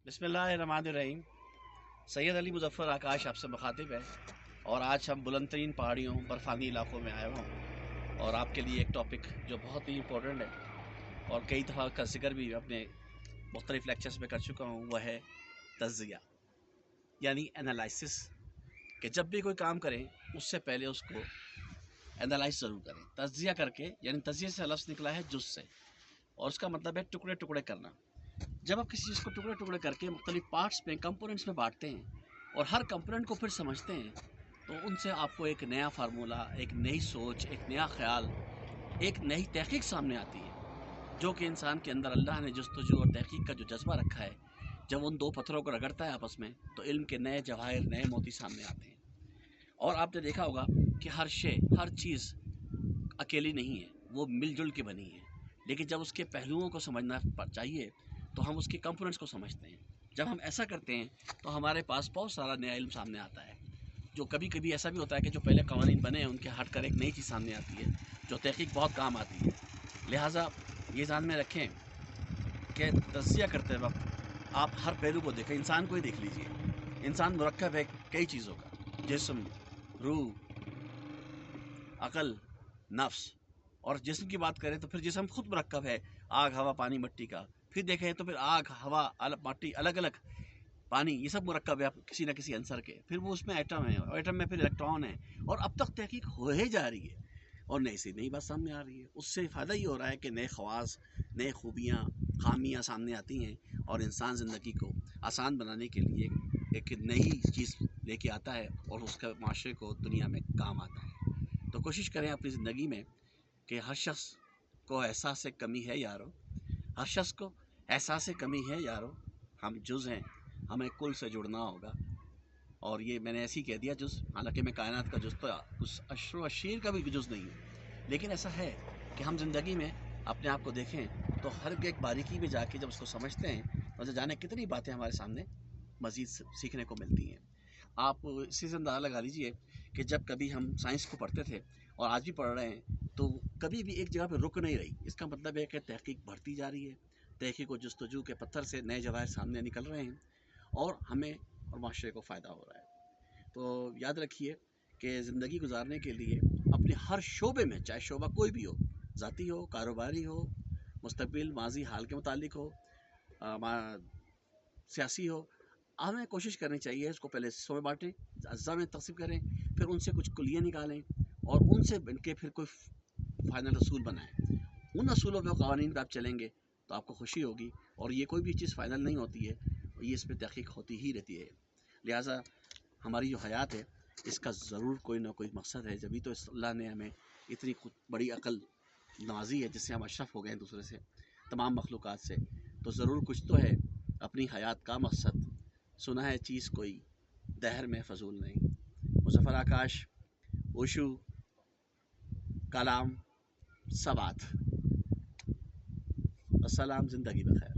بسم اللہ الرحمن الرحیم۔ سید علی مظفر آکاش آپ سے مخاطب ہے، اور آج ہم بلند ترین پہاڑیوں برفانی علاقوں میں آئے ہوں، اور آپ کے لیے ایک ٹاپک جو بہت ہی امپورٹنٹ ہے اور کئی دفعہ کا ذکر بھی اپنے مختلف لیکچرز میں کر چکا ہوں، وہ ہے تجزیہ یعنی انالائسس۔ کہ جب بھی کوئی کام کریں اس سے پہلے اس کو انالائز ضرور کریں، تجزیہ کر کے، یعنی تجزیہ سے لفظ نکلا ہے جز سے، اور اس کا مطلب ہے ٹکڑے ٹکڑے کرنا۔ جب آپ کسی چیز کو ٹکڑے ٹکڑے کر کے مختلف پارٹس میں، کمپوننٹس میں بانٹتے ہیں اور ہر کمپوننٹ کو پھر سمجھتے ہیں، تو ان سے آپ کو ایک نیا فارمولہ، ایک نئی سوچ، ایک نیا خیال، ایک نئی تحقیق سامنے آتی ہے، جو کہ انسان کے اندر اللہ نے جستجو اور تحقیق کا جو جذبہ رکھا ہے، جب ان دو پتھروں کو رگڑتا ہے آپس میں، تو علم کے نئے جواہر، نئے موتی سامنے آتے ہیں۔ اور آپ نے دیکھا ہوگا کہ ہر شے، ہر چیز اکیلی نہیں ہے، وہ مل جل کے بنی ہے، لیکن جب اس کے پہلوؤں کو سمجھنا چاہیے تو ہم اس کے کمپوننٹس کو سمجھتے ہیں۔ جب ہم ایسا کرتے ہیں تو ہمارے پاس بہت سارا نیا علم سامنے آتا ہے، جو کبھی کبھی ایسا بھی ہوتا ہے کہ جو پہلے قوانین بنے ہیں ان کے ہٹ کر ایک نئی چیز سامنے آتی ہے جو تحقیق بہت کام آتی ہے۔ لہٰذا یہ ذہن میں رکھیں کہ تجزیہ کرتے وقت آپ ہر پہلو کو دیکھیں۔ انسان کو ہی دیکھ لیجئے، انسان مرکب ہے کئی چیزوں کا: جسم، روح، عقل، نفس۔ اور جسم کی بات کریں تو پھر جسم خود مرکب ہے آگ، ہوا، پانی، مٹی کا۔ پھر دیکھیں تو پھر آگ، ہوا، مٹی، الگ الگ پانی، یہ سب مرکب ہے کسی نہ کسی عنصر کے۔ پھر وہ اس میں ایٹم ہے، اور ایٹم میں پھر الیکٹران ہے، اور اب تک تحقیق ہو ہی جا رہی ہے، اور نئی سے نئی بات سامنے آ رہی ہے۔ اس سے فائدہ یہ ہو رہا ہے کہ نئے خواص، نئے خوبیاں، خامیاں سامنے آتی ہیں، اور انسان زندگی کو آسان بنانے کے لیے ایک نئی چیز لے کے آتا ہے، اور اس کا معاشرے کو، دنیا میں کام آتا ہے۔ تو کوشش کریں اپنی زندگی میں کہ ہر شخص کو احساس کمی ہے یارو، ہر شخص کو احساس کمی ہے یارو، ہم جز ہیں، ہمیں کل سے جڑنا ہوگا۔ اور یہ میں نے ایسے ہی کہہ دیا جز، حالانکہ میں کائنات کا جز تو اس اشر و اشیر کا بھی جز نہیں ہوں، لیکن ایسا ہے کہ ہم زندگی میں اپنے آپ کو دیکھیں تو ہر ایک باریکی میں جا کے جب اس کو سمجھتے ہیں تو جانے کتنی باتیں ہمارے سامنے مزید سیکھنے کو ملتی ہیں۔ آپ اسی سے اندازہ لگا لیجئے کہ جب کبھی ہم سائنس کو پڑھتے تھے اور آج بھی پڑھ رہے ہیں، تو کبھی بھی ایک جگہ پہ رک نہیں رہی۔ اس کا مطلب ہے کہ تحقیق بڑھتی جا رہی ہے، تحقیق و جستجو کے پتھر سے نئے جواہر سامنے نکل رہے ہیں، اور ہمیں اور معاشرے کو فائدہ ہو رہا ہے۔ تو یاد رکھیے کہ زندگی گزارنے کے لیے اپنے ہر شعبے میں، چاہے شعبہ کوئی بھی ہو، ذاتی ہو، کاروباری ہو، مستقبل، ماضی، حال کے متعلق ہو، سیاسی ہو، ہمیں کوشش کرنی چاہیے اس کو پہلے حصوں میں بانٹیں، اجزاء میں تقسیم کریں، پھر ان سے کچھ کلیاں نکالیں، اور ان سے بن کے پھر کوئی فائنل اصول بنائیں۔ ان اصولوں پہ، قوانین پہ آپ چلیں گے تو آپ کو خوشی ہوگی، اور یہ کوئی بھی چیز فائنل نہیں ہوتی ہے، یہ اس پہ تحقیق ہوتی ہی رہتی ہے۔ لہٰذا ہماری جو حیات ہے اس کا ضرور کوئی نہ کوئی مقصد ہے، جبھی تو اللہ نے ہمیں اتنی بڑی عقل نوازی ہے، جس سے ہم اشرف ہو گئے ہیں دوسرے سے، تمام مخلوقات سے۔ تو ضرور کچھ تو ہے اپنی حیات کا مقصد، سنا ہے چیز کوئی دہر میں فضول نہیں۔ مظفر آکاش، اوشو، کلام، سبات۔ السلام، زندگی بخیر۔